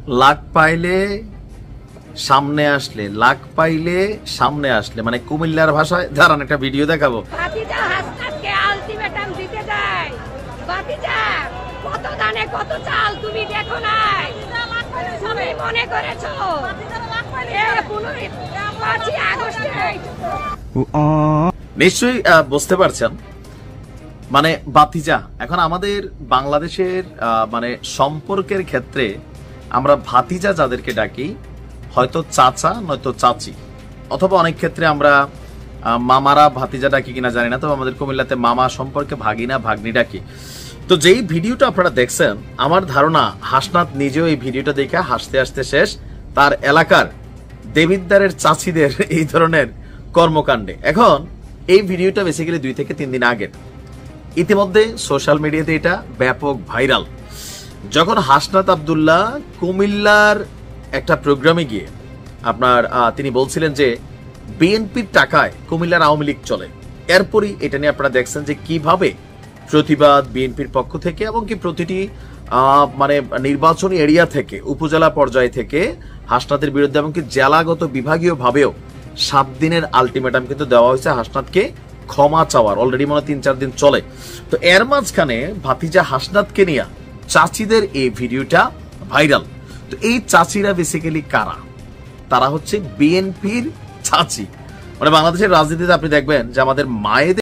লাখ পাইলে সামনে আসলে, লাখ পাইলে সামনে আসলে, মানে কুমিল্লার ভাষায় দাঁড়ান একটা ভিডিও দেখাবো। ভাতিজা হাসনাতকে আলটিমেটাম দিতে যায়। ভাতিজা কত দানে কত চাল তুমি দেখো নাই, তুমি মনে করেছো নিশ্চয়ই বুঝতে পারছেন, মানে ভাতিজা। এখন আমাদের বাংলাদেশের মানে সম্পর্কের ক্ষেত্রে আমরা ভাতিজা যাদেরকে ডাকি, হয়তো চাচা নয়তো চাচি, অথবা অনেক ক্ষেত্রে আমরা মামারা ভাতিজা ডাকি কিনা জানি না, তবে আমাদের কুমিল্লাতে মামা সম্পর্কে ভাগিনা ভাগ্নি ডাকি। তো যেই ভিডিওটা আপনারা দেখছেন, আমার ধারণা হাসনাত নিজেও এই ভিডিওটা দেখে হাসতে হাসতে শেষ তার এলাকার দেবিদ্দারের চাচিদের এই ধরনের কর্মকাণ্ডে। এখন এই ভিডিওটা বেসিক্যালি 2 থেকে 3 দিন আগের, ইতিমধ্যে সোশ্যাল মিডিয়াতে এটা ব্যাপক ভাইরাল। যখন হাসনাত আব্দুল্লাহ কুমিল্লার একটা প্রোগ্রামে গিয়ে আপনার তিনি বলছিলেন যে বিএনপির টাকায় কুমিল্লার আওয়ামী লীগ চলে, এরপরই এটা নিয়ে আপনারা দেখছেন যে কিভাবে প্রতিবাদ বিএনপির পক্ষ থেকে এবং কি প্রতিটি মানে নির্বাচনী এরিয়া থেকে, উপজেলা পর্যায় থেকে হাসনাতের বিরুদ্ধে এবং কি জেলাগত বিভাগীয় ভাবেও 7 দিনের আলটিমেটাম কিন্তু দেওয়া হয়েছে হাসনাতকে ক্ষমা চাওয়ার। অলরেডি মনে 3-4 দিন চলে। তো এর মাঝখানে ভাতিজা হাসনাতকে নিয়ে চাচিদের এই ভিডিওটা ভাইরাল। তো এই চাচিরা বেসিক্যালি কারা? তারা হচ্ছে বিএনপির চাচি। মানে বাংলাদেশের রাজনীতিতে আপনি দেখবেন যে আমাদের মায়েদের